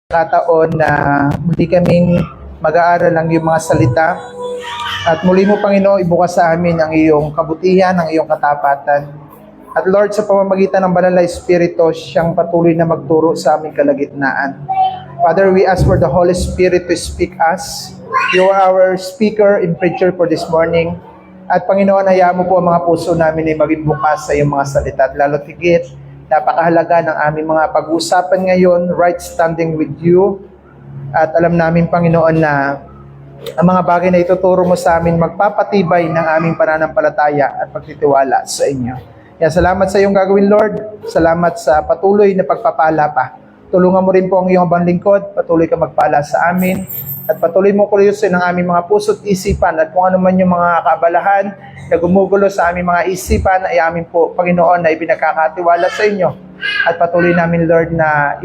Kataon na muli kaming mag-aaral ng iyong mga salita at muli mo, Panginoon, ibukas sa amin ang iyong kabutihan, ang iyong katapatan. At Lord, sa pamamagitan ng Banal na Espiritu, siyang patuloy na magturo sa aming kalagitnaan. Father, we ask for the Holy Spirit to speak us. You are our speaker and preacher for this morning. At Panginoon, hayaan mo po ang mga puso namin ay maging bukas sa iyong mga salita. At lalo tigit, napakahalaga ng aming mga pag-uusapan ngayon, right standing with you. At alam namin, Panginoon, na ang mga bagay na ituturo mo sa amin magpapatibay ng aming pananampalataya at pagtitiwala sa inyo. Kaya salamat sa iyong gagawin, Lord. Salamat sa patuloy na pagpapala pa. Tulungan mo rin po ang iyong abang lingkod. Patuloy ka magpala sa amin. At patuloy mo kuryusin ang aming mga puso't isipan at kung ano man yung mga kaabalahan na gumugulo sa aming mga isipan ay amin po, Panginoon, na ibinagkakatiwala sa inyo. At patuloy namin, Lord, na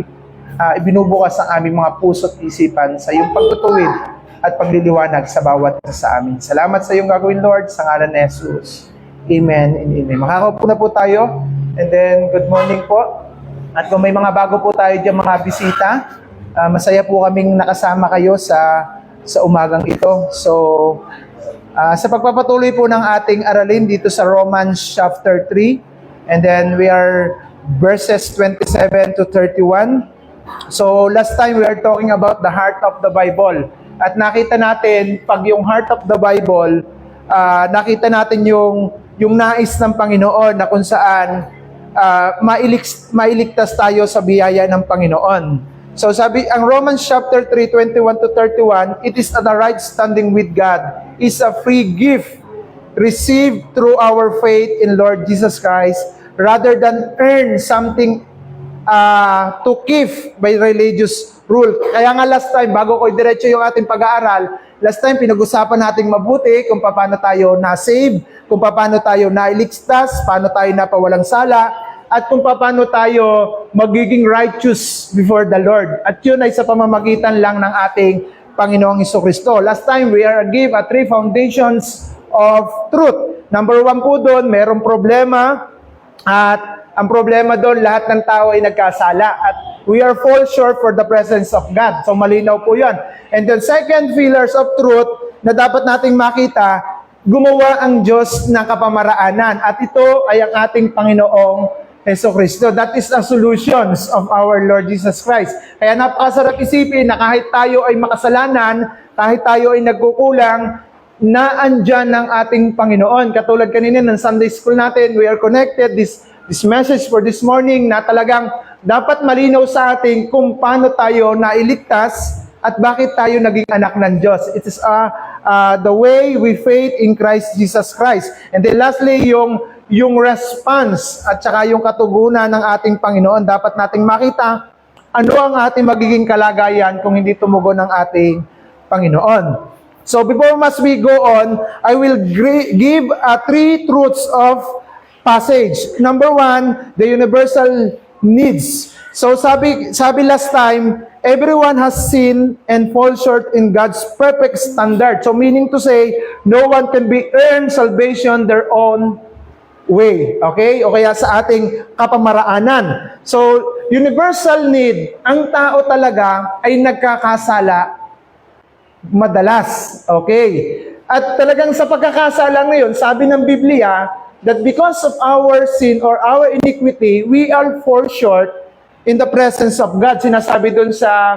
ibinubukas ang aming mga puso't isipan sa iyong pagtutuwid at pagliliwanag sa bawat isa sa amin. Salamat sa iyong gagawin, Lord, sa ngalan ni Jesus. Amen and amen. Makakaupo na po tayo. And then, good morning po. At kung may mga bago po tayo dyan, mga bisita, masaya po kaming nakasama kayo sa umagang ito. So, sa pagpapatuloy po ng ating aralin dito sa Romans chapter 3, and then we are verses 27 to 31. So, last time we are talking about the heart of the Bible. At nakita natin, pag yung heart of the Bible, nakita natin yung nais ng Panginoon na kung saan mailigtas tayo sa biyaya ng Panginoon. So sabi, ang Romans chapter 3, 21 to 31, it is the right standing with God. It's a free gift received through our faith in Lord Jesus Christ rather than earn something to keep by religious rule. Kaya nga last time, bago ko diretso yung ating pag-aaral, last time pinag-usapan natin mabuti kung paano tayo na-save, kung paano tayo na-iligtas, paano tayo napawalang sala, at kung paano tayo magiging righteous before the Lord. At yun ay sa pamamagitan lang ng ating Panginoong Jesucristo. Last time, we are give at 3 foundations of truth. Number 1 po doon, mayroong problema. At ang problema doon, lahat ng tao ay nagkasala. At we are fall short for the presence of God. So malinaw po yan. And then second pillars of truth na dapat nating makita, gumawa ang Diyos ng kapamaraanan. At ito ay ang ating Panginoong Jesucristo. That is the solutions of our Lord Jesus Christ. Kaya napakasarap isipin na kahit tayo ay makasalanan, kahit tayo ay nagkukulang, naandyan ng ating Panginoon. Katulad kanina ng Sunday School natin, we are connected. This message for this morning na talagang dapat malinaw sa atin kung paano tayo nailigtas at bakit tayo naging anak ng Diyos. It is the way we faith in Christ Jesus Christ. And then lastly, yung response at saka yung katugunan ng ating Panginoon, dapat nating makita ano ang ating magiging kalagayan kung hindi tumugon ng ating Panginoon. So before we go on, I will give 3 truths of passage. Number 1, the universal needs. So sabi last time, everyone has sinned and fall short in God's perfect standard. So meaning to say, no one can be earned salvation their own way. Okay? O kaya sa ating kapamaraanan. So, universal need, ang tao talaga ay nagkakasala madalas. Okay? At talagang sa pagkakasala ngayon, sabi ng Biblia, that because of our sin or our iniquity, we are fall short in the presence of God. Sinasabi dun sa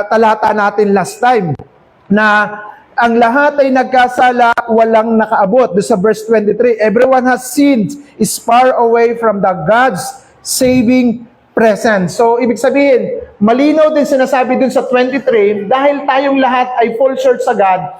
talata natin last time, na ang lahat ay nagkasala, walang nakaabot. Doon sa verse 23, everyone has sinned, is far away from the God's saving presence. So, ibig sabihin, malinaw din sinasabi dun sa 23, dahil tayong lahat ay fall short sa God,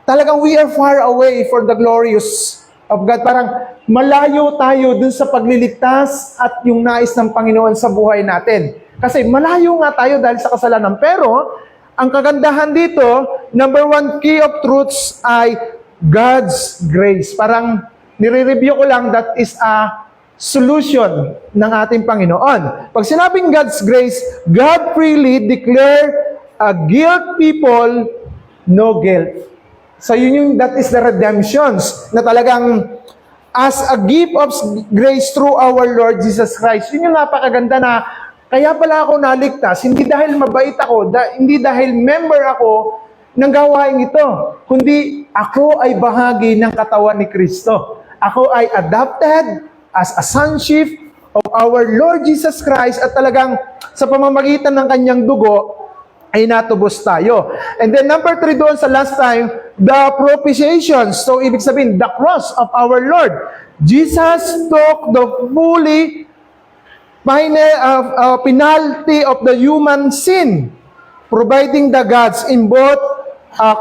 talagang we are far away for the glorious of God. Parang malayo tayo dun sa pagliligtas at yung nais ng Panginoon sa buhay natin. Kasi malayo nga tayo dahil sa kasalanan. Pero, ang kagandahan dito, number 1 key of truths ay God's grace. Parang nire-review ko lang, that is a solution ng ating Panginoon. Pag sinabing God's grace, God freely declare a guilt people no guilt. So that is the redemptions na talagang as a gift of grace through our Lord Jesus Christ. Yun yung napakaganda na Kaya pala ako naligtas, hindi dahil mabait ako, hindi dahil member ako ng gawain ito, kundi ako ay bahagi ng katawan ni Kristo. Ako ay adopted as a sonship of our Lord Jesus Christ at talagang sa pamamagitan ng kanyang dugo ay natubos tayo. And then number 3 doon sa last time, the propitiation. So ibig sabihin, the cross of our Lord. Jesus took the fully penalty of the human sin, providing the gods in both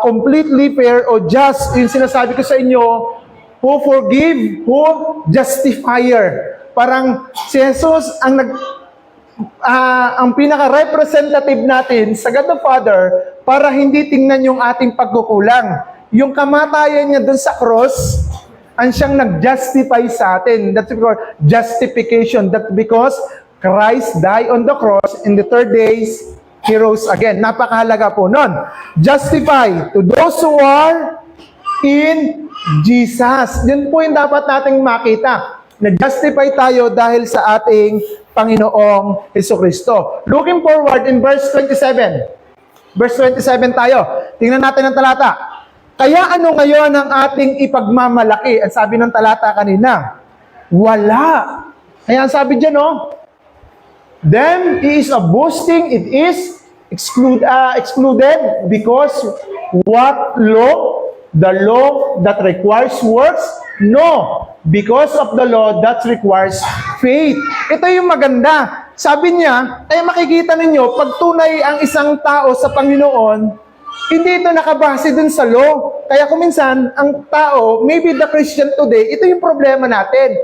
completely fair or just. Yung sinasabi ko sa inyo, who forgive, who justifier. Parang si Jesus ang pinaka-representative natin sa God the Father para hindi tingnan yung ating pagkukulang. Yung kamatayan niya dun sa cross, ang siyang nag-justify sa atin. That's called justification. That's because Christ died on the cross, in the 3rd days, He rose again. Napakahalaga po nun. Justify to those who are in Jesus. Yun po yung dapat nating makita. Na-justify tayo dahil sa ating Panginoong Jesucristo. Looking forward in verse 27. Verse 27 tayo. Tingnan natin ang talata. Kaya ano ngayon ang ating ipagmamalaki? Ang sabi ng talata kanina, wala. Kaya ang sabi dyan, them is a boasting, it is excluded because what law? The law that requires works? No. Because of the law that requires faith. Ito yung maganda. Sabi niya, ay makikita ninyo, pag tunay ang isang tao sa Panginoon, hindi ito nakabase dun sa law. Kaya kuminsan, ang tao, maybe the Christian today, ito yung problema natin.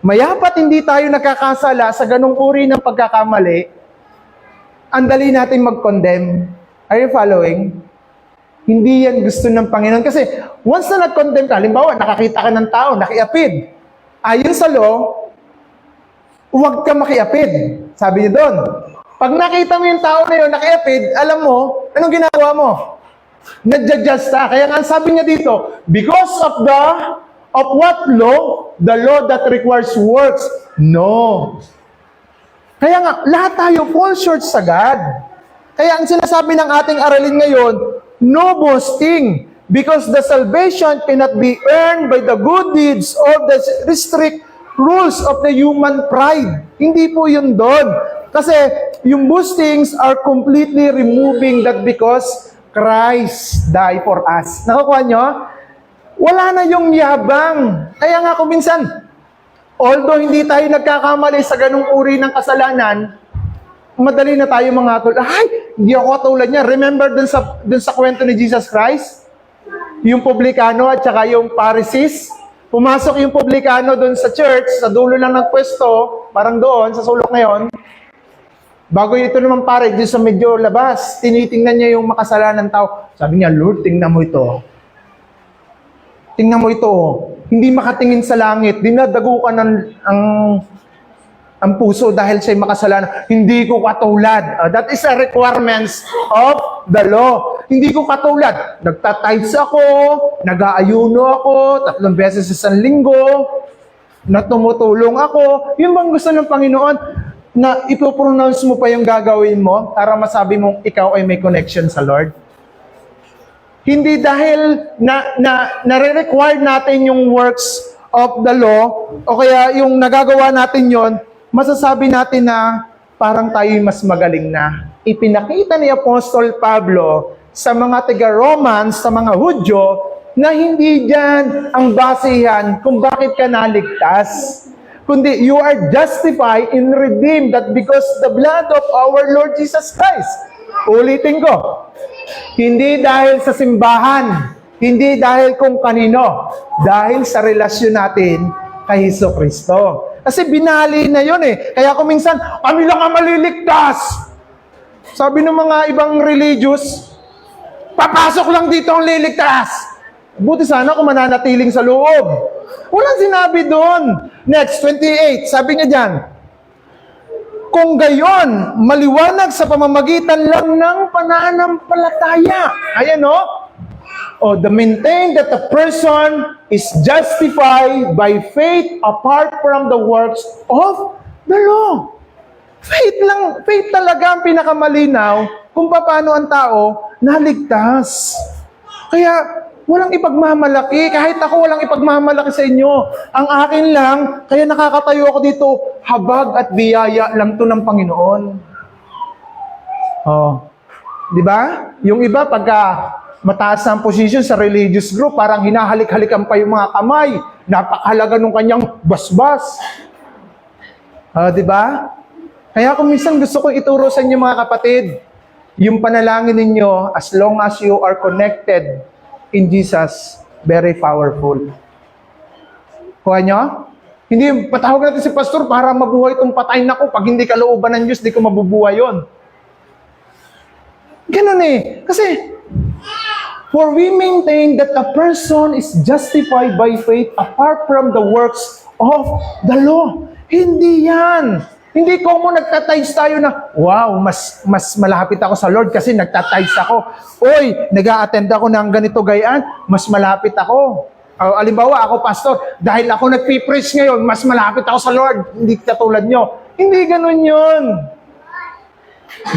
Mayapat hindi tayo nakakasala sa ganong uri ng pagkakamali, ang dali natin mag-condemn. Are you following? Hindi yan gusto ng Panginoon. Kasi once na nag-condemn ka, halimbawa, nakakita ka ng tao, nakiapid. Ayon sa law, huwag ka makiapid. Sabi niya doon. Pag nakita mo yung tao na yun, nakiapid, alam mo, anong ginagawa mo? Nagja-judge ka. Kaya nga sabi niya dito, because of what law? The law that requires works? No. Kaya nga, lahat tayo fall short sa God. Kaya ang sinasabi ng ating aralin ngayon, no boasting, because the salvation cannot be earned by the good deeds or the strict rules of the human pride. Hindi po yun doon. Kasi yung boastings are completely removing that because Christ died for us. Nakukuha nyo? Wala na yung yabang. Kaya nga kung minsan, although hindi tayo nagkakamali sa ganung uri ng kasalanan, madali na tayo mga tol. Ay, hindi ako katulad niya. Remember dun sa kwento ni Jesus Christ? Yung publikano at saka yung Pharisees. Pumasok yung publikano dun sa church, sa dulo lang ng pwesto, parang doon, sa sulok na yon. Bago ito naman pare, dun sa medyo labas, tinitingnan niya yung makasalanan ng tao. Sabi niya, Lord, tingnan mo ito. Tingnan mo ito. Hindi makatingin sa langit. Dinadagukan ang puso dahil siya'y makasalanan. Hindi ko katulad. That is a requirements of the law. Hindi ko katulad. Nagtatides ako, nag-aayuno ako, 3 beses sa linggo, na tumutulong ako. Yun bang gusto ng Panginoon? Na ipopronounce mo pa yung gagawin mo para masabi mong ikaw ay may connection sa Lord? Hindi dahil nare-require natin yung works of the law o kaya yung nagagawa natin yon, masasabi natin na parang tayo mas magaling na. Ipinakita ni Apostol Pablo sa mga taga-Romans, sa mga Hudyo, na hindi dyan ang basehan kung bakit ka naligtas. Kundi you are justified and redeemed that because the blood of our Lord Jesus Christ. Ulitin ko, hindi dahil sa simbahan, hindi dahil kung kanino, dahil sa relasyon natin kay Jesucristo. Kasi binali na yun eh. Kaya kung minsan, kami lang ang maliligtas. Sabi ng mga ibang religious, papasok lang dito ang liligtas. Buti sana kung mananatiling sa loob. Walang sinabi doon. Next, 28. Sabi niya dyan, kung gayon, maliwanag sa pamamagitan lang ng pananampalataya. Ayan o. The maintain that the person is justified by faith apart from the works of the law. Faith lang, faith talaga ang pinakamalinaw kung paano ang tao naligtas. Kaya, walang ipagmamalaki. Kahit ako walang ipagmamalaki sa inyo. Ang akin lang, kaya nakakatayo ako dito, habag at biyaya lang to ng Panginoon. Oh. Di ba? Yung iba, pagka mataas ang position sa religious group, parang hinahalik-halikan pa yung mga kamay. Napakahalaga nung kanyang basbas. Di ba? Kaya kung minsan gusto ko ituro sa inyo mga kapatid, yung panalangin ninyo, as long as you are connected in Jesus, very powerful. Kuha nyo? Hindi, patawag natin si pastor para mabuhay itong patay na ko. Pag hindi kalooban ng Diyos, di ko mabubuhay yun. Ganun eh. Kasi, for we maintain that a person is justified by faith apart from the works of the law. Hindi yan. Hindi ko mo nagtatides tayo na, wow, mas malapit ako sa Lord kasi nagtatides ako. Oy, nag-a-attend ako ng ganito gayaan, mas malapit ako. Alimbawa, ako pastor, dahil ako nagpipreach ngayon, mas malapit ako sa Lord. Hindi katulad nyo. Hindi ganun yun.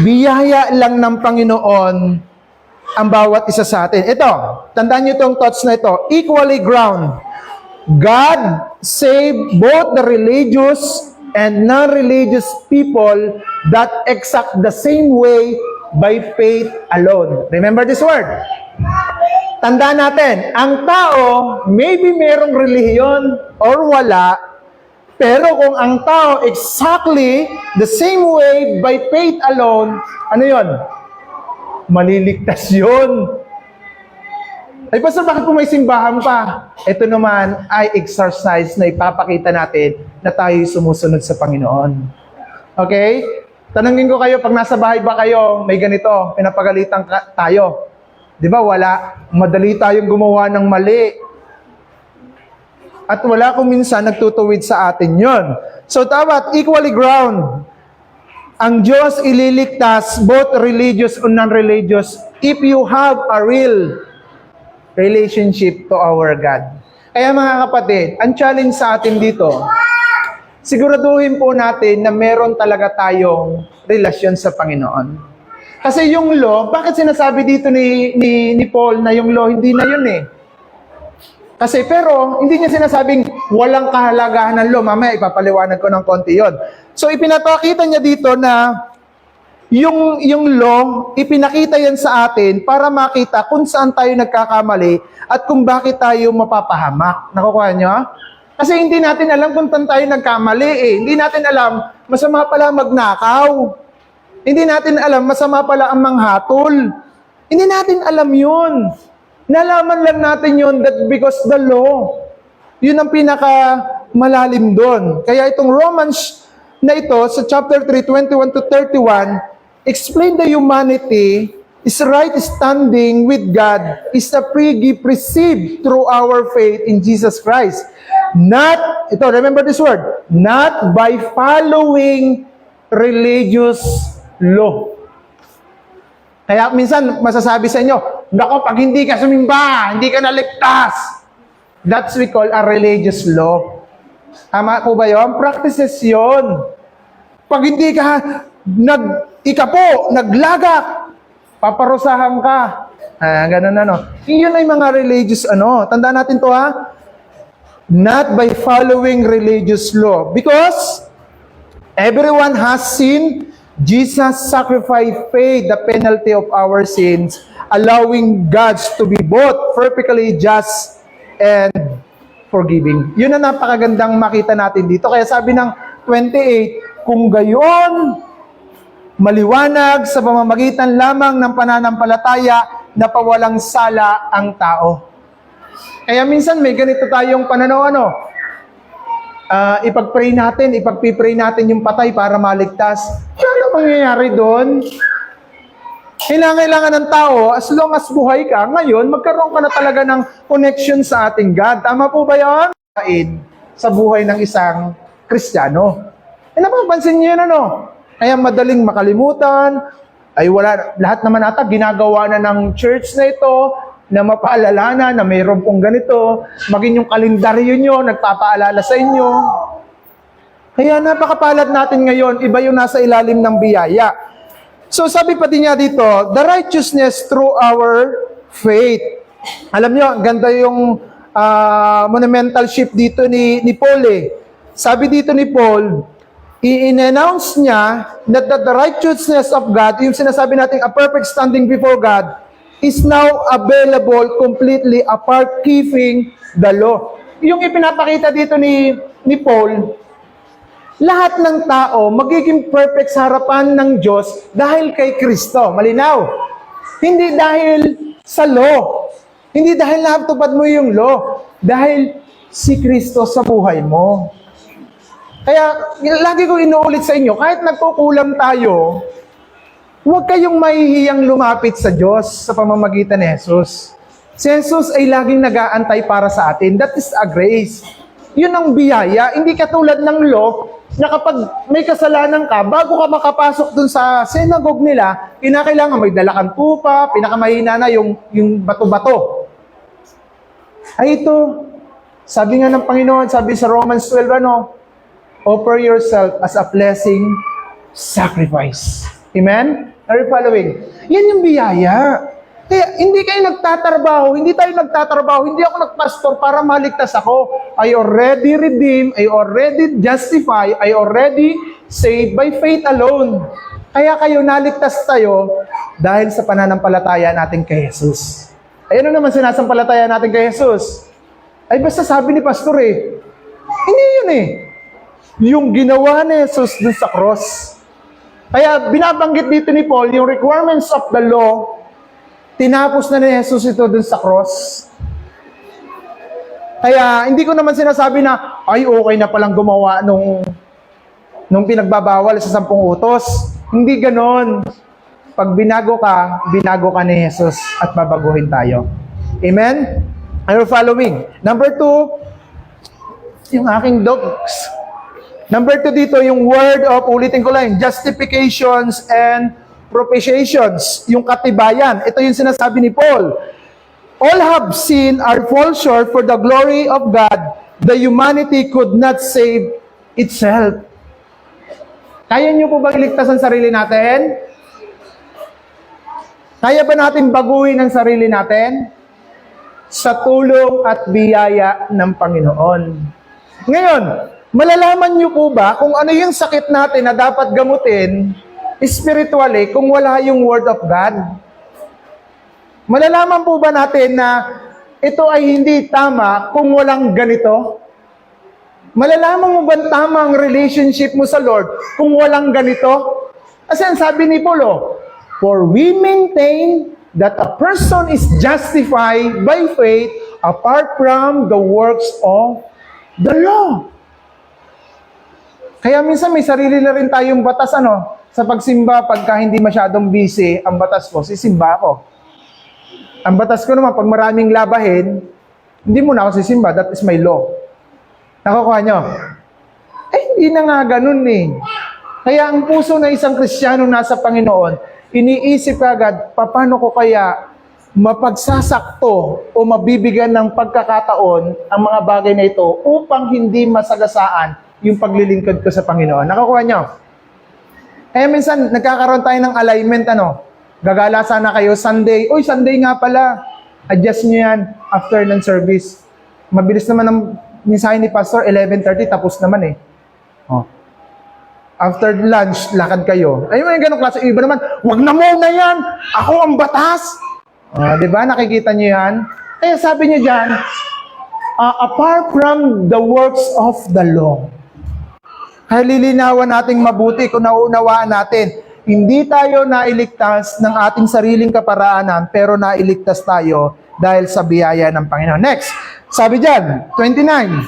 Biyaya lang ng Panginoon ang bawat isa sa atin. Ito, tandaan nyo itong thoughts na ito. Equally ground. God saved both the religious and non-religious people that exact the same way by faith alone. Remember this word? Tandaan natin, ang tao, maybe merong relihiyon or wala, pero kung ang tao exactly the same way by faith alone, ano yon? Maliligtas yun. Ay, pastor, bakit po may simbahan pa? Ito naman ay exercise na ipapakita natin na tayo sumusunod sa Panginoon. Okay? Tanungin ko kayo, pag nasa bahay ba kayo, may ganito, pinapagalitan tayo. Di ba, wala. Madali tayong gumawa ng mali. At wala kung minsan nagtutuwid sa atin yon. So, dapat equally ground. Ang Diyos ililigtas, both religious or non-religious, if you have a real relationship to our God. Kaya mga kapatid, ang challenge sa atin dito, siguraduhin po natin na meron talaga tayong relasyon sa Panginoon. Kasi yung law, bakit sinasabi dito ni Paul na yung law, hindi na yun eh. Kasi pero, hindi niya sinasabing walang kahalagahan ng law. Mamaya ipapaliwanag ko ng konti yon. So ipinapakita niya dito na yung law, ipinakita yan sa atin para makita kung saan tayo nagkakamali at kung bakit tayo mapapahamak. Nakukuha nyo? Kasi hindi natin alam kung saan tayo nagkamali eh. Hindi natin alam, masama pala magnakaw. Hindi natin alam, masama pala ang manghatol. Hindi natin alam yun. Nalaman lang natin yun that because the law, yun ang pinaka malalim doon. Kaya itong Romans na ito, sa chapter 3, 21 to 31, explain the humanity is right standing with God is a free gift received through our faith in Jesus Christ. Not, ito, remember this word, not by following religious law. Kaya minsan masasabi sa inyo, nako, pag hindi ka sumimba, hindi ka naligtas. That's we call a religious law. Tama po ba yun? Practices yun. Pag hindi ka naglagak, paparusahan ka. Ganun Yun ay mga religious Tandaan natin to ha. Not by following religious law. Because everyone has sinned. Jesus sacrificed, paid the penalty of our sins, allowing God to be both perfectly just and forgiving. Yun ang napakagandang makita natin dito. Kaya sabi ng 28, kung gayon, maliwanag sa pamamagitan lamang ng pananampalataya na pawalang sala ang tao. Kaya minsan may ganito tayong pananaw, ipag-pray natin, ipag-pray natin yung patay para maligtas. Ano mangyayari doon? Kailangan ng tao, as long as buhay ka, ngayon, magkaroon ka na talaga ng connection sa ating God. Tama po ba yun? Sa buhay ng isang Kristiyano. Napapansin niyo yun, Kaya madaling makalimutan, ay wala, lahat naman ata ginagawa na ng church na ito, na mapaalala na mayroon pong ganito, maging yung kalendaryo nyo, nagpapaalala sa inyo. Kaya napakapalad natin ngayon, iba yung nasa ilalim ng biyaya. So sabi pa din niya dito, the righteousness through our faith. Alam niyo, ganda yung monumental shift dito ni Paul eh. Sabi dito ni Paul, i-announce niya that the righteousness of God, yung sinasabi natin a perfect standing before God, is now available completely apart keeping the law. Yung ipinapakita dito ni Paul, lahat ng tao magiging perfect sa harapan ng Diyos dahil kay Kristo. Malinaw. Hindi dahil sa law. Hindi dahil natupad mo yung law. Dahil si Kristo sa buhay mo. Kaya, lagi ko inuulit sa inyo, kahit nagkukulang tayo, huwag kayong mahihiyang lumapit sa Diyos sa pamamagitan ni Jesus. Si Jesus ay laging nag-aantay para sa atin. That is a grace. Yun ang biyaya. Hindi katulad ng law, na kapag may kasalanan ka, bago ka makapasok dun sa synagogue nila, kinakailangan may dala kang tupa, pinakamahina na yung bato-bato. Ay ito, sabi nga ng Panginoon, sabi sa Romans 12, offer yourself as a blessing sacrifice. Amen? Are you following? Yan yung biyaya. Kaya hindi kayo nagtatrabaho, hindi tayo nagtatrabaho, hindi ako nagpastor para maligtas ako. I already redeemed, I already justified, I already saved by faith alone. Kaya kayo naligtas tayo dahil sa pananampalataya natin kay Jesus. Ay ano naman sinasampalataya natin kay Jesus? Ay basta sabi ni pastor eh. Hindi yun eh. Yung ginawa ni Jesus dun sa cross. Kaya binabanggit dito ni Paul, yung requirements of the law, tinapos na ni Jesus ito dun sa cross. Kaya hindi ko naman sinasabi na, ay okay na palang gumawa nung pinagbabawal sa 10 utos. Hindi ganon. Pag binago ka ni Jesus at babaguhin tayo. Amen? Are you following? Number 2, yung aking dogs. Number 2 dito, yung word of, ulitin ko lang, justifications and propitiations, yung katibayan. Ito yung sinasabi ni Paul. All have sinned are fall short for the glory of God. The humanity could not save itself. Kaya niyo po ba iligtas ang sarili natin? Kaya ba natin baguhin ang sarili natin? Sa tulong at biyaya ng Panginoon. Ngayon, malalaman niyo po ba kung ano yung sakit natin na dapat gamutin spiritually kung wala yung Word of God? Malalaman po ba natin na ito ay hindi tama kung walang ganito? Malalaman mo ba tama ang relationship mo sa Lord kung walang ganito? Kasi ang sabi ni Paulo, for we maintain that a person is justified by faith apart from the works of the law. Kaya minsan may sarili na rin tayong batas, sa pagsimba, pagka hindi masyadong busy, ang batas ko, sisimba ako. Ang batas ko naman, pag maraming labahin, hindi muna ako sisimba, that is my law. Nakukuha nyo? Hindi na nga ganun eh. Kaya ang puso na isang Kristiyano nasa Panginoon, iniisip agad, paano ko kaya mapagsasakto o mabibigyan ng pagkakataon ang mga bagay na ito upang hindi masagasaan yung paglilingkod ko sa Panginoon. Nakukuha nyo? Minsan, nagkakaroon tayo ng alignment, gagala sana kayo Sunday. Uy, Sunday nga pala. Adjust nyo yan after ng service. Mabilis naman ang mensahe ni Pastor, 11:30, tapos naman eh. After lunch, lakad kayo. Ay, may ganong klase. Iba naman, wag na muna yan. Ako ang batas. Diba? Nakikita nyo yan? Kaya sabi nyo dyan, apart from the works of the law. Kaya lilinawan nating mabuti kung nauunawaan natin. Hindi tayo nailigtas ng ating sariling kaparaanan, pero nailigtas tayo dahil sa biyaya ng Panginoon. Next, sabi dyan, 29.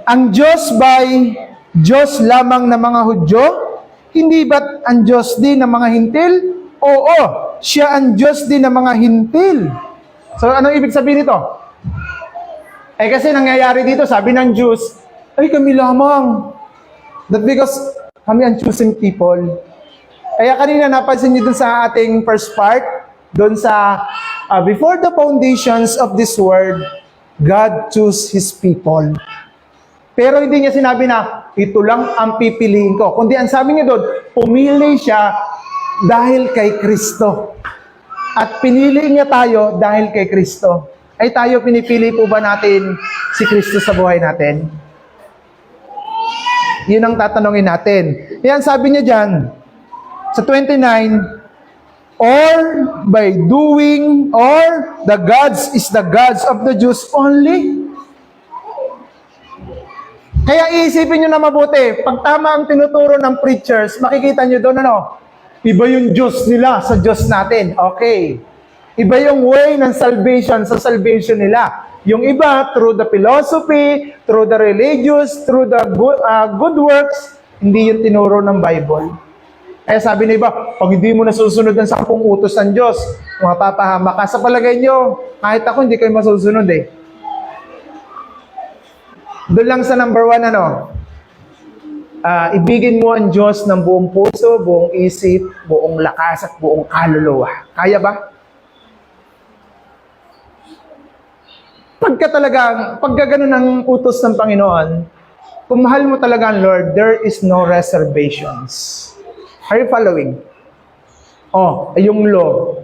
Ang Diyos by Diyos lamang ng mga Hudyo? Hindi ba't ang Diyos din ng mga hintil? Oo, siya ang Diyos din ng mga hintil. So, anong ibig sabihin nito? Kasi nangyayari dito, sabi ng Diyos, ay kami lamang. That because kami ang chosen people. Kaya kanina napansin niyo dun sa ating first part, dun sa before the foundations of this world, God chose His people. Pero hindi niya sinabi na, ito lang ang pipiliin ko. Kundi ang sabi niya doon, pumili siya dahil kay Kristo. At pinili niya tayo dahil kay Kristo. Ay tayo, pinipili po ba natin si Kristo sa buhay natin? Yun ang tatanungin natin. Yan, sabi niya dyan, sa 29, or by doing, or the gods is the gods of the Jews only. Kaya iisipin nyo na mabuti, pag tama ang tinuturo ng preachers, makikita nyo doon iba yung Diyos nila sa Diyos natin. Okay. Iba yung way ng salvation sa salvation nila. Yung iba, through the philosophy, through the religious, through the good works, hindi yung tinuro ng Bible. Kaya sabi na iba, pag hindi mo nasusunod ang 10 utos ng Diyos, mapapahama ka. Sa palagay nyo, kahit ako, hindi kayo masusunod eh. Doon lang sa number 1, ibigin mo ang Diyos ng buong puso, buong isip, buong lakas, at buong kaluluwa. Kaya ba? Pagka ganun ang utos ng Panginoon, kung mahal mo talaga ang Lord, there is no reservations. Are you following? Yung law.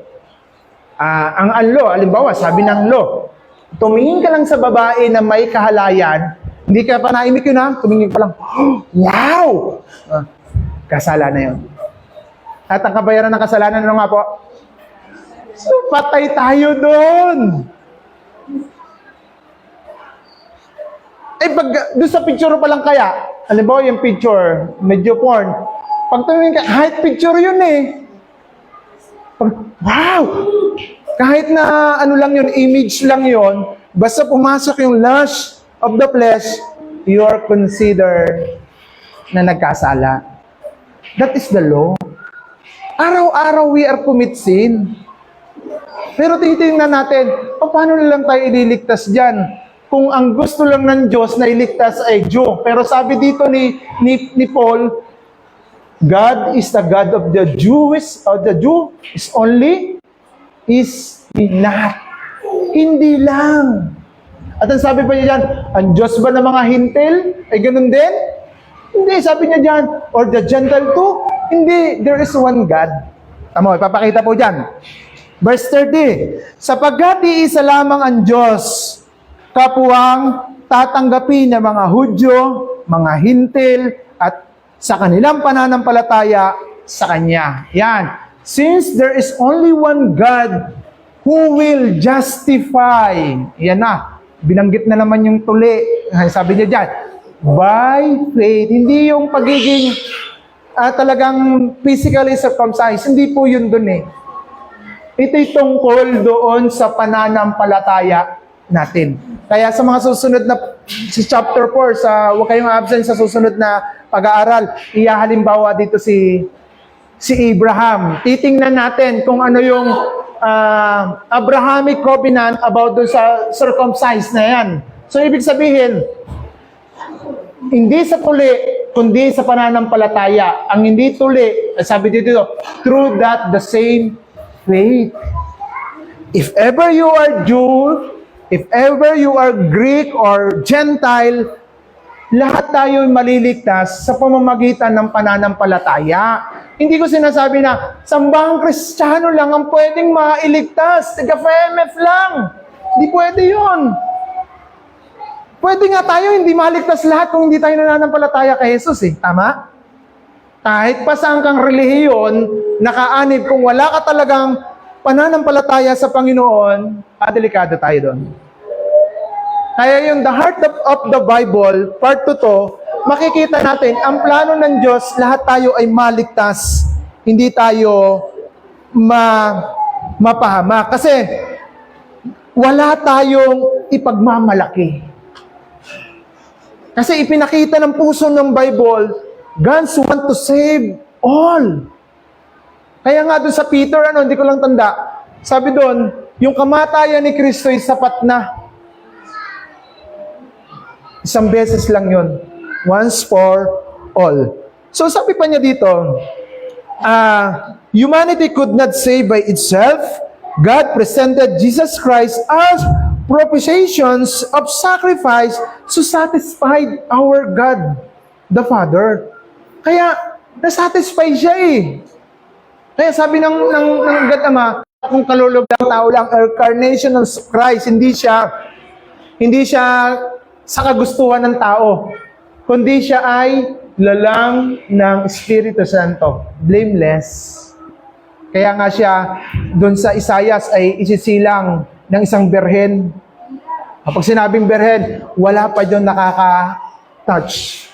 Ang law, halimbawa, sabi ng law, tumingin ka lang sa babae na may kahalayan, hindi ka pa naimik yun tumingin ka lang, wow! Kasala na yun. At ang kabayaran ng kasalanan, ano nga po? So, patay tayo doon. Doon sa picture pa lang kaya, halimbawa yung picture, medyo porn, pag tumingin ka, kahit picture yun wow! Kahit na lang yun, image lang yun, basta pumasok yung lust of the flesh, you are considered na nagkasala. That is the law. Araw-araw we are commit sin. Pero titingnan natin, paano na lang tayo ililigtas dyan? Kung ang gusto lang ng Diyos na iligtas ay Jew. Pero sabi dito ni Paul, God is the God of the Jews, or the Jew is only, is not. Hindi lang. At ang sabi pa niya dyan, ang Diyos ba ng mga hintil? Ay ganun din? Hindi, sabi niya dyan, or the Gentile too? Hindi, there is one God. Tama, ipapakita po dyan. Verse 30, sapagkat iisa lamang ang Diyos, kapuwang tatanggapin ng mga Hudyo, mga hintil, at sa kanilang pananampalataya sa Kanya. Yan. Since there is only one God who will justify. Yan na. Binanggit na naman yung tuli. Sabi niya dyan, by faith. Hindi yung pagiging talagang physically circumcised. Hindi po yun dun eh. Ito'y tungkol doon sa pananampalataya natin. Kaya sa mga susunod na sa chapter 4, huwag kayong absent sa susunod na pag-aaral, ihahalimbawa dito si Abraham. Titingnan natin kung ano yung Abrahamic covenant about doon sa circumcised na yan. So, ibig sabihin, hindi sa tuli, kundi sa pananampalataya. Ang hindi tuli, sabi dito, through that the same faith. If ever you are Jew, if ever you are Greek or Gentile, lahat tayo maliligtas sa pamamagitan ng pananampalataya. Hindi ko sinasabi na sambahang Kristiyano lang ang pwedeng mailigtas. Taga-FMF lang. Hindi pwede yun. Pwede nga tayo hindi maligtas lahat kung hindi tayo nananampalataya kay Jesus eh. Tama? Kahit pa saan kang relihiyon, nakaanib, kung wala ka talagang pananampalataya sa Panginoon, delikado tayo doon. Kaya yung the heart of the Bible, part 2 to, makikita natin, ang plano ng Diyos, lahat tayo ay maligtas. Hindi tayo mapahama. Kasi, wala tayong ipagmamalaki. Kasi ipinakita ng puso ng Bible, God want to save all. Kaya nga doon sa Peter, hindi ko lang tanda, sabi doon, yung kamatayan ni Kristo ay sapat na. Isang beses lang yun. Once for all. So sabi pa niya dito, humanity could not save by itself. God presented Jesus Christ as propitiations of sacrifice to satisfy our God, the Father. Kaya, nasatisfy siya eh. Kaya sabi ng God Ama, kung kalulog ng tao lang, incarnation of Christ, hindi siya sa kagustuhan ng tao, kundi siya ay lalang ng Espiritu Santo, blameless. Kaya nga siya, doon sa Isaias ay isisilang ng isang berhen. Kapag sinabing berhen, wala pa doon nakaka-touch.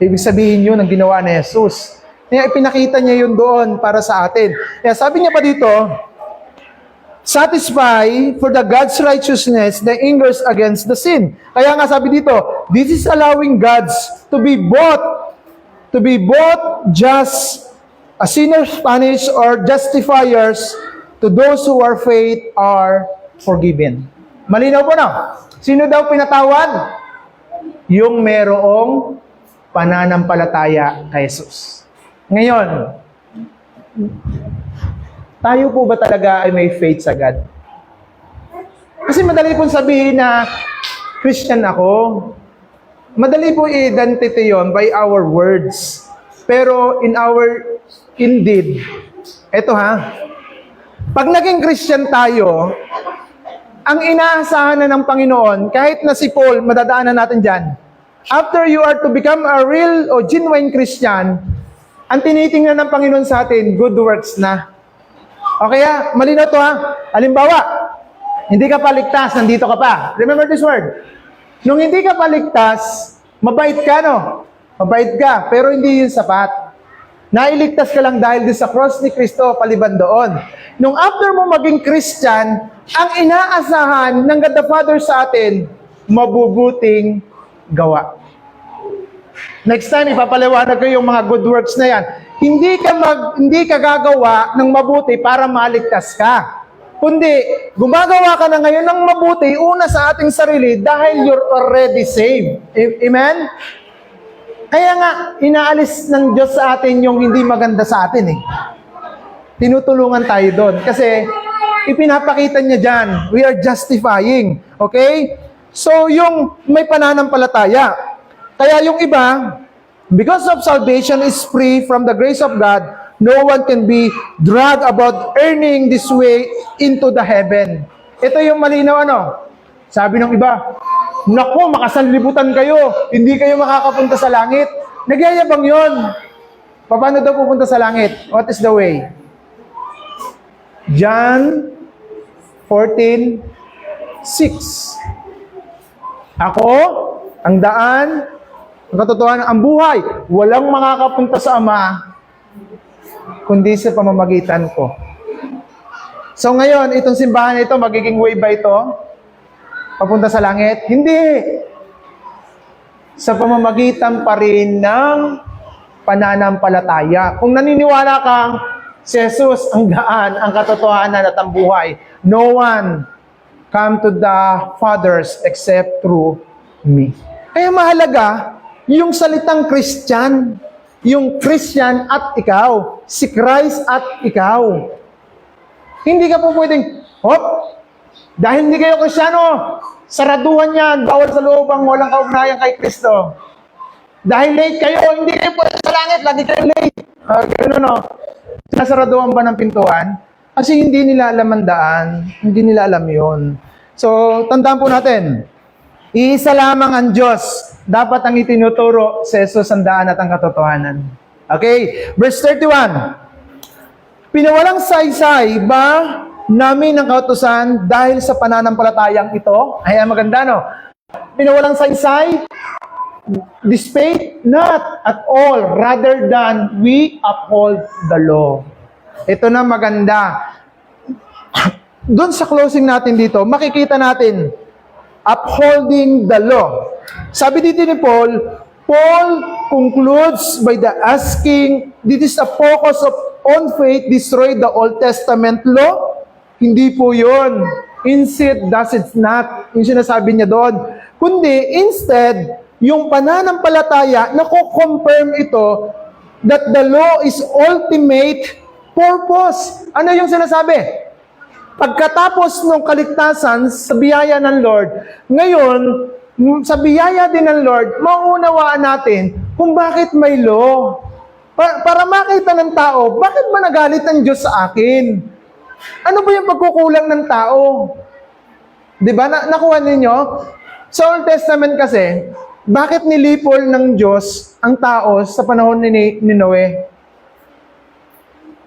Ibig sabihin yun ang ginawa ni Jesus. Kaya ipinakita niya yun doon para sa atin. Kaya sabi niya pa dito, satisfy for the God's righteousness the angers against the sin. Kaya nga sabi dito, this is allowing God's to be both just a sinner's punish or justifiers to those who are faith are forgiven. Malinaw po na. Sino daw pinatawad? Yung merong pananampalataya kay Jesus. Ngayon, tayo po ba talaga ay may faith sa God? Kasi madali pong sabihin na Christian ako. Madali po i-identity yon by our words. Pero indeed, eto ha, pag naging Christian tayo, ang inaasahan na ng Panginoon, kahit na si Paul, madadaanan natin dyan, after you are to become a real o genuine Christian, ang tinitingnan ng Panginoon sa atin, good works na. O kaya, malinaw to ha. Halimbawa, hindi ka pa ligtas, nandito ka pa. Remember this word. Nung hindi ka pa ligtas, mabait ka, no? Mabait ka, pero hindi yun sapat. Nailigtas ka lang dahil din sa cross ni Kristo, paliban doon. Nung after mo maging Christian, ang inaasahan ng God the Father sa atin, mabubuting gawa. Next time, ipapaliwanag ko yung mga good works na yan. Hindi ka gagawa ng mabuti para maligtas ka. Kundi, gumagawa ka na ngayon ng mabuti, una sa ating sarili, dahil you're already saved. Amen? Kaya nga, inaalis ng Diyos sa atin yung hindi maganda sa atin eh. Tinutulungan tayo doon. Kasi, ipinapakita niya dyan, we are justifying. Okay? So, yung may pananampalataya. Kaya yung iba, because of salvation is free from the grace of God, no one can be dragged about earning this way into the heaven. Ito yung malinaw ano. Sabi ng iba, naku, makasanlibutan kayo, hindi kayo makakapunta sa langit. Nagyayabang yun. Paano daw pupunta sa langit? What is the way? John 14:6. Ako, ang daan, ang katotohanan, ang buhay, walang makakapunta sa Ama, kundi sa pamamagitan ko. So ngayon, itong simbahan ito, magiging way ba ito? Papunta sa langit? Hindi. Sa pamamagitan pa rin ng pananampalataya. Kung naniniwala kang si Jesus ang daan, ang katotohanan at ang buhay, no one come to the Fathers except through me. Kaya mahalaga, yung salitang Christian, yung Christian at ikaw, si Christ at ikaw. Hindi ka po pwedeng, dahil hindi kayo Kristiyano, saraduhan yan, bawal sa loob ang walang kaugnayan kay Kristo. Dahil late kayo, hindi kayo pwede sa langit, lagi kayo late. Gano'n no? Sinasaraduhan ba ng pintuan? Kasi hindi nila alam ang daan, hindi nila alam yun. So, tandaan po natin, iisa lamang ang Diyos. Dapat ang itinuturo sa Jesus ang daan at ang katotohanan. Okay? Verse 31. Pinawalang saysay ba namin ang kautusan dahil sa pananampalatayang ito? Ay, maganda, no? Pinawalang saysay? Despite not at all, rather than we uphold the law. Ito na maganda. Doon sa closing natin dito, makikita natin, upholding the law. Sabi dito ni Paul concludes by the asking, this is a focus of on faith destroy the Old Testament law? Hindi po yun. Instead, does it not? Yung sinasabi niya doon. Kundi, instead, yung pananampalataya, nako-confirm ito that the law is ultimate purpose. Ano yung sinasabi? Pagkatapos ng kaligtasan sa biyaya ng Lord, ngayon, sa biyaya din ng Lord, maunawaan natin kung bakit may law. Para makita ng tao, bakit ba nagalit ng Diyos sa akin? Ano ba yung pagkukulang ng tao? Di ba? Nakuha ninyo? Sa Old Testament kasi, bakit nilipol ng Diyos ang tao sa panahon ni Noe?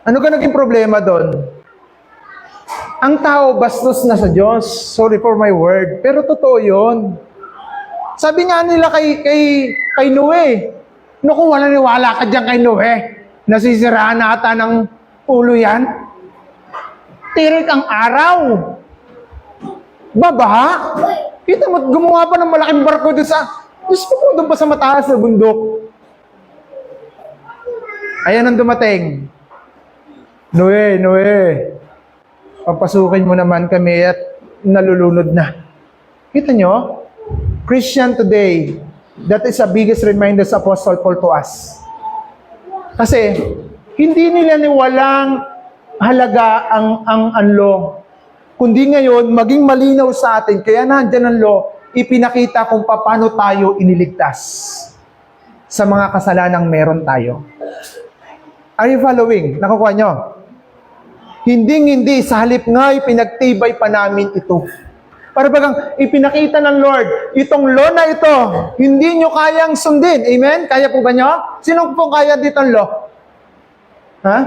Ano ka naging problema doon? Ang tao bastos na sa Diyos. Sorry for my word. Pero totoo yun. Sabi nga nila kay Noe, naku, wala ka dyan kay Noe. Nasisiraan na ata ng ulo yan. Tirik ang araw. Babaha. Kita mo, gumawa pa ng malaking barko doon sa... Diyos ko, doon pa sa mataas na bundok. Ayan ang dumating. Noe. Papasukin mo naman kami at nalulunod na. Kita nyo? Christian today, that is the biggest reminder sa Apostle Paul to us. Kasi, hindi nila niwalang halaga ang law. Kundi ngayon, maging malinaw sa atin, kaya nandiyan ang law, ipinakita kung paano tayo iniligtas sa mga kasalanang meron tayo. Are you following? Nakukuha nyo? Hindi, sa halip nga'y pinagtibay pa namin ito. Para bagang ipinakita ng Lord, itong law na ito, hindi nyo kayang sundin. Amen? Kaya po ba nyo? Sino po kaya dito ang law? Ha?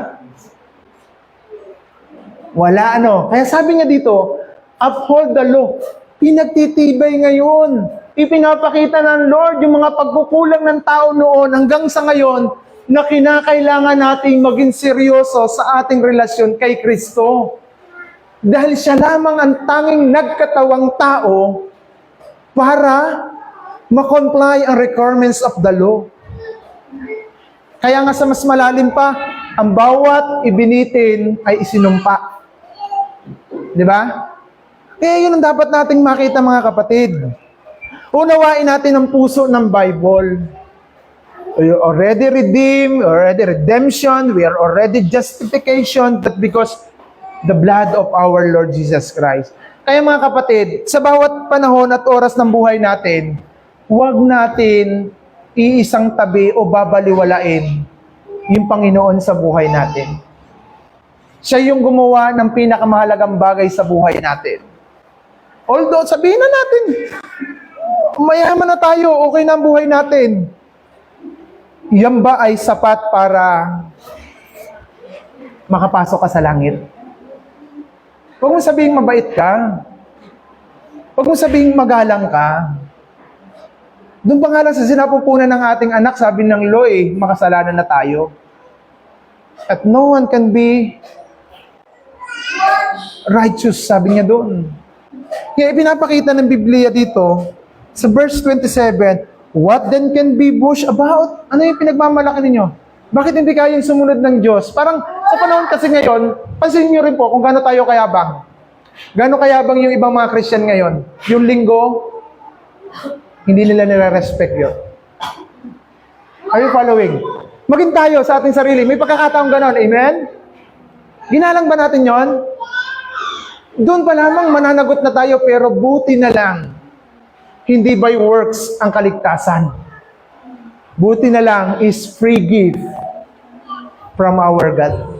Wala Kaya sabi niya dito, uphold the law. Pinagtitibay ngayon. Ipinapakita ng Lord yung mga pagkukulang ng tao noon hanggang sa ngayon na kinakailangan nating maging seryoso sa ating relasyon kay Kristo. Dahil siya lamang ang tanging nagkatawang tao para ma-comply ang requirements of the law. Kaya nga sa mas malalim pa, ang bawat ibinitin ay isinumpa. Di ba? Kaya yun ang dapat nating makita mga kapatid. Unawain natin ang puso ng Bible. You're already redeemed, already redemption, we are already justification, but because the blood of our Lord Jesus Christ. Kaya mga kapatid, sa bawat panahon at oras ng buhay natin, huwag natin iisang tabi o babaliwalain yung Panginoon sa buhay natin. Siya yung gumawa ng pinakamahalagang bagay sa buhay natin. Although, sabihin na natin, mayaman na tayo, okay na ang buhay natin. Yan ba ay sapat para makapasok ka sa langit? Huwag mo sabihing mabait ka. Huwag mo sabihing magalang ka. Doon pa nga lang sa sinapupunan ng ating anak, sabi ng law makasalanan na tayo. At no one can be righteous, sabi niya doon. Kaya pinapakita ng Biblia dito, sa verse 27, what then can be boast about? Ano yung pinagmamalaki ninyo? Bakit hindi kayong sumunod ng Diyos? Parang sa panahon kasi ngayon, pansinin nyo rin po kung gaano tayo kayabang. Gaano kayabang yung ibang mga Christian ngayon? Yung linggo, hindi nila nire-respect yun. Are you following? Maging tayo sa ating sarili. May pagkakataong ganon. Amen? Ginalang ba natin yon? Doon pa lamang mananagot na tayo, pero buti na lang. Hindi by works ang kaligtasan. Buti na lang is free gift from our God.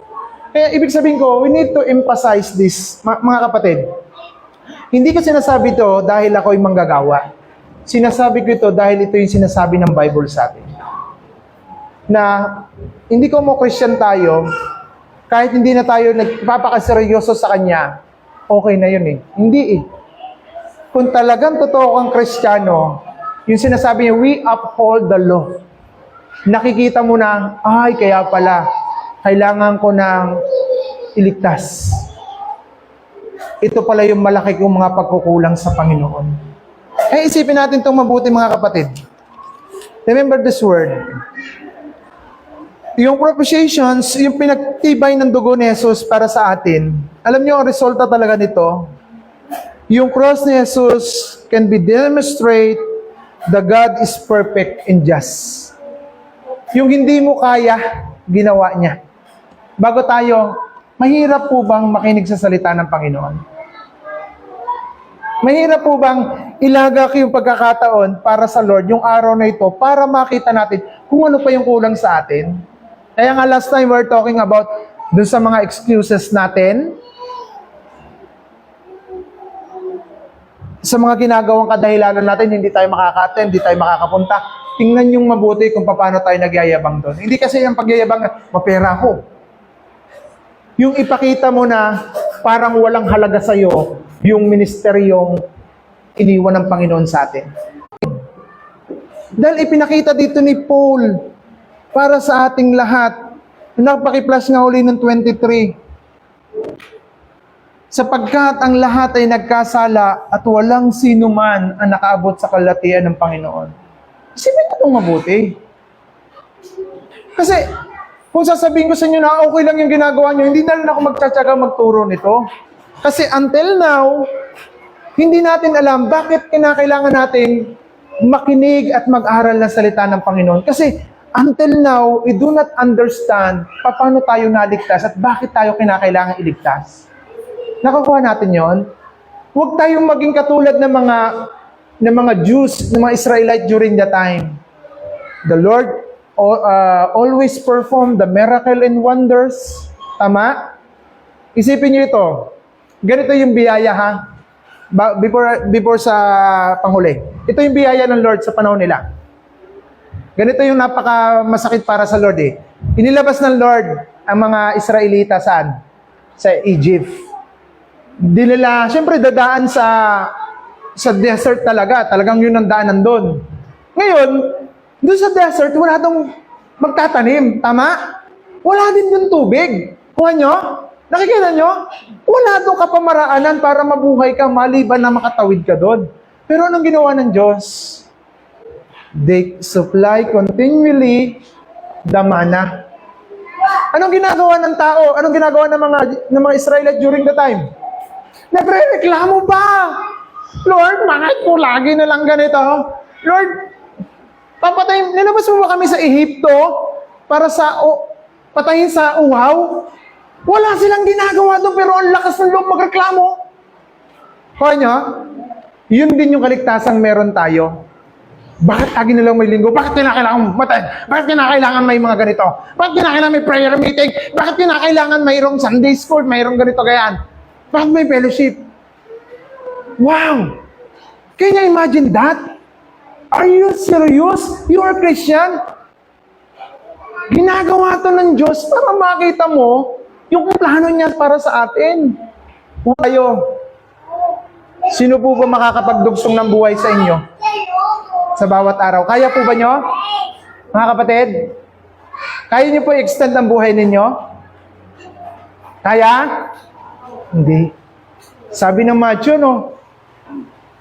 Kaya ibig sabihin ko, we need to emphasize this, mga kapatid. Hindi ko sinasabi ito dahil ako'y manggagawa. Sinasabi ko ito dahil ito yung sinasabi ng Bible sa atin. Na hindi ko mo Christian tayo, kahit hindi na tayo nagpapakaseryoso sa Kanya, okay na yun Hindi Kung talagang totoo kang Kristiyano, yung sinasabi niya, we uphold the law. Nakikita mo na, ay, kaya pala, kailangan ko nang iligtas. Ito pala yung malaki kong mga pagkukulang sa Panginoon. Isipin natin itong mabuti mga kapatid. Remember this word. Yung propitiations, yung pinagtibay ng dugo ni Jesus para sa atin, alam niyo ang resulta talaga nito? Yung cross ni Jesus can be demonstrate that God is perfect and just. Yung hindi mo kaya, ginawa niya. Bago tayo Mahirap po bang makinig sa salita ng Panginoon? Mahirap po bang ilagak yung pagkakataon para sa Lord, yung araw na ito, para makita natin kung ano pa yung kulang sa atin? Kaya nga last time we're talking about dun sa mga excuses natin, sa mga ginagawang kadahilanan natin, hindi tayo makaka-attend, hindi tayo makakapunta. Tingnan yung mabuti kung paano tayo nagyayabang doon. Hindi kasi yung pagyayabang, mapera ko. Yung ipakita mo na parang walang halaga sa'yo, yung ministeryong iniwan ng Panginoon sa atin. Dahil ipinakita dito ni Paul para sa ating lahat. Napaki-plus nga uli ng 23. Sapagkat ang lahat ay nagkasala at walang sino man ang nakaabot sa kalatian ng Panginoon. Isipin ko itong mabuti. Kasi, kung sasabihin ko sa inyo na okay lang yung ginagawa nyo, hindi na rin ako magtsatsaga magturo nito. Kasi until now, hindi natin alam bakit kinakailangan natin makinig at mag-aral ng salita ng Panginoon. Kasi until now, we do not understand paano tayo naligtas at bakit tayo kinakailangan iligtas. Nakukuha natin yon. Huwag tayong maging katulad ng mga Jews, ng mga Israelite during the time. The Lord always performed the miracle and wonders. Tama? Isipin niyo ito. Ganito yung biyaya, ha? Before sa panghuli. Ito yung biyaya ng Lord sa panahon nila. Ganito yung napaka-masakit para sa Lord, eh. Inilabas ng Lord ang mga Israelita saan? Sa Egypt. Dinala, syempre dadaan sa desert talaga. Talagang yun ang daanan doon. Ngayon, doon sa desert, wala dong magtatanim. Tama? Wala din yung tubig. Kuha nyo? Nakikita nyo? Wala doon kapamaraanan para mabuhay ka maliban na makatawid ka doon. Pero anong ginawa ng Diyos? They supply continually the manna. Anong ginagawa ng tao? Anong ginagawa ng mga Israelite during the time? Nagre-reklamo pa. Lord, bakit po lagi na lang ganito? Lord, papatayin, nilabas mo ba kami sa Ehipto para patayin sa uhaw? Wala silang ginagawa doon, pero ang lakas ng loob magreklamo. Kaya nyo, yun din yung kaligtasang meron tayo. Bakit lagi na lang may linggo? Bakit kinakailangan matay? Bakit kinakailangan may mga ganito? Bakit kinakailangan may prayer meeting? Bakit kinakailangan mayroong Sunday school? Mayroong ganito gayaan? Bakit may fellowship? Wow! Can you imagine that? Are you serious? You are Christian? Ginagawa to ng Diyos para makita mo yung plano niya para sa atin. Tayo, sino po ba makakapagdugsong ng buhay sa inyo? Sa bawat araw. Kaya po ba nyo? Mga kapatid? Kaya nyo po i-extend ang buhay ninyo? Kaya? Hindi. Sabi ng Matthew, no?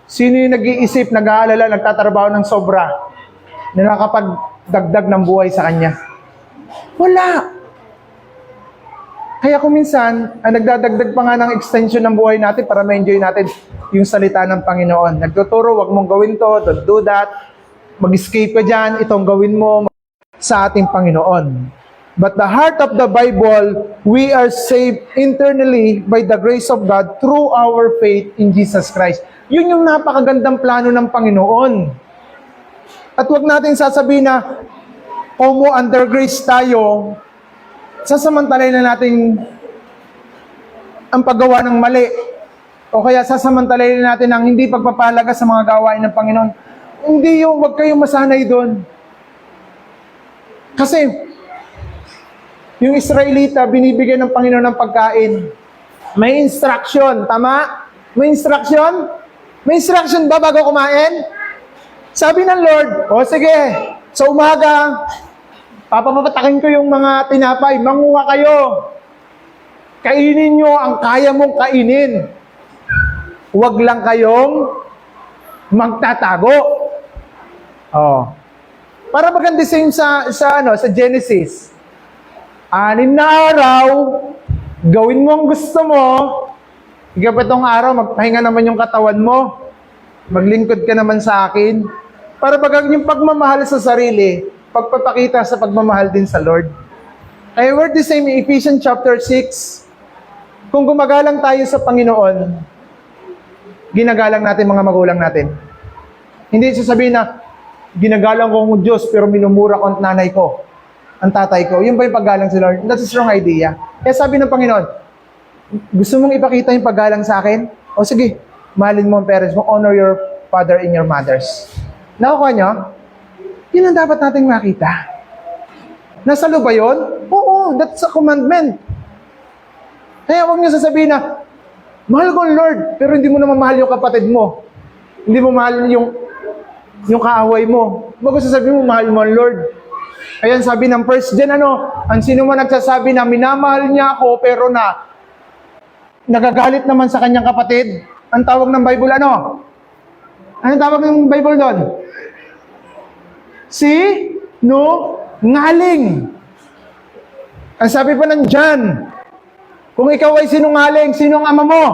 Sino yung nag-iisip, nag-aalala, nagtatrabaho ng sobra na nakapagdagdag ng buhay sa kanya? Wala. Kaya kung minsan, nagdadagdag pa nga ng extension ng buhay natin para ma-enjoy natin yung salita ng Panginoon. Nagtuturo, wag mong gawin to, don't do that. Mag-escape ka dyan, itong gawin mo sa ating Panginoon. But the heart of the Bible, we are saved internally by the grace of God through our faith in Jesus Christ. Yun yung napakagandang plano ng Panginoon. At wag natin sasabihin na, mo under grace tayo, sasamantalayin na natin ang paggawa ng mali. O kaya sasamantalayin na natin ang hindi pagpapalaga sa mga gawain ng Panginoon. Hindi yung, wag kayong masanay doon. Kasi, yung Israelita, binibigyan ng Panginoon ng pagkain. May instruction, tama? May instruction? May instruction ba bago kumain? Sabi ng Lord, o sige, sa umaga, papapatakin ko yung mga tinapay, manguha kayo. Kainin nyo ang kaya mong kainin. Huwag lang kayong magtatago. Oh. Para maganda same sa Genesis. 6 na araw, gawin mo ang gusto mo. Ikapitong araw, magpahinga naman yung katawan mo. Maglingkod ka naman sa akin. Para bagang yung pagmamahal sa sarili, pagpapakita sa pagmamahal din sa Lord. I heard the same in Ephesians chapter 6. Kung gumagalang tayo sa Panginoon, ginagalang natin mga magulang natin. Hindi sasabihin na, ginagalang ko ang Diyos, pero minumura ko ang nanay ko, ang tatay ko. Yun ba yung paggalang sa Lord? That's a wrong idea. Kaya sabi ng Panginoon, gusto mong ipakita yung paggalang sa akin? O sige, mahalin mo ang parents mo, honor your father and your mothers. Nakukuha nyo? Yun ang dapat nating makita. Nasa lo ba yun? Oo, that's a commandment. Kaya huwag niyo sasabihin na, mahal ko ang Lord, pero hindi mo naman mahal yung kapatid mo. Hindi mo mahal yung kaaway mo. Huwag ko sasabihin mo, mahal mo ang Lord. Ayan, sabi ng first gen, ang sino man nagsasabi na minamahal niya ako, pero nagagalit naman sa kanyang kapatid. Ang tawag ng Bible, ano? Anong tawag ng Bible doon? Sinungaling. Ang sabi pa ng John, kung ikaw ay sinungaling, sino ang ama mo?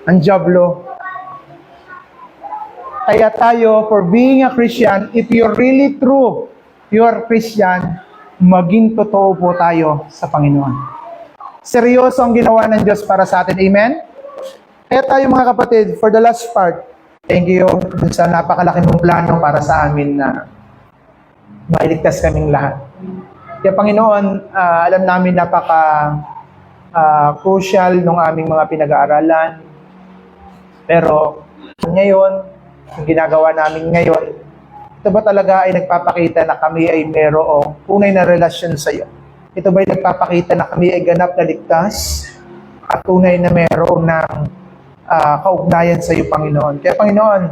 Ang diablo. Kaya tayo, for being a Christian, if you're really true, you're Christian, maging totoo po tayo sa Panginoon. Seryoso ang ginawa ng Diyos para sa atin. Amen? Kaya tayo mga kapatid, for the last part, thank you sa napakalaki mong plano para sa amin na mailigtas kaming lahat. Kaya Panginoon, alam namin crucial ng aming mga pinag-aaralan. Pero ngayon, ang ginagawa namin ngayon, ito ba talaga ay nagpapakita na kami ay mayroong tunay na relasyon sa iyo? Ito ba ay nagpapakita na kami ay ganap na ligtas at tunay na mayroong ng kaugnayan sa iyo, Panginoon? Kaya Panginoon,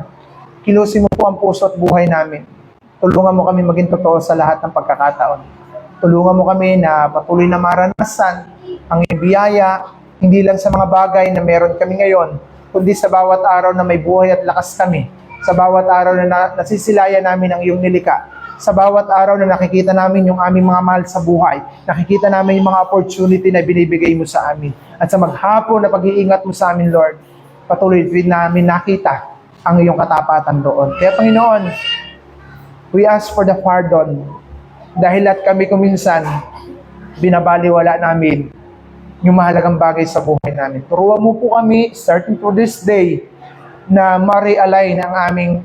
kilusin mo po ang puso at buhay namin. Tulungan mo kami maging totoo sa lahat ng pagkakataon. Tulungan mo kami na patuloy na maranasan ang iyong biyaya, hindi lang sa mga bagay na meron kami ngayon, kundi sa bawat araw na may buhay at lakas kami, sa bawat araw na nasisilayan namin ang iyong nilika, sa bawat araw na nakikita namin yung aming mga mahal sa buhay, nakikita namin yung mga opportunity na binibigay mo sa amin, at sa maghapon na pag-iingat mo sa amin, Lord, patuloy din namin nakita ang iyong katapatan doon. Kaya Panginoon, we ask for the pardon. Dahil at kami kuminsan, binabaliwala namin yung mahalagang bagay sa buhay namin. Turuan mo po kami, starting to this day, na ma-realign ang aming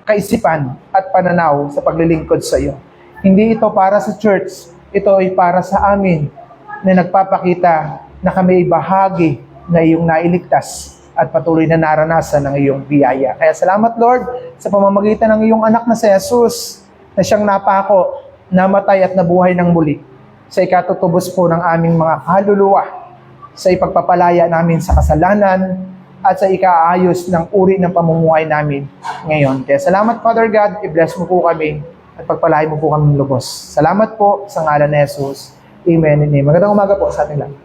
kaisipan at pananaw sa paglilingkod sa iyo. Hindi ito para sa church, ito ay para sa amin na nagpapakita na kami ay bahagi na iyong nailigtas at patuloy na naranasan ng iyong biyaya. Kaya salamat, Lord, sa pamamagitan ng iyong anak na si Jesus, na siyang napako, namatay at nabuhay ng muli sa ikatutubos po ng aming mga kaluluwa, sa ipagpapalaya namin sa kasalanan at sa ikaayos ng uri ng pamumuhay namin ngayon. Kaya salamat, Father God, i-bless mo po kami at pagpalain mo po kami lubos. Salamat po sa ngalan ni Jesus. Amen and amen. Magandang umaga po sa ating lahat.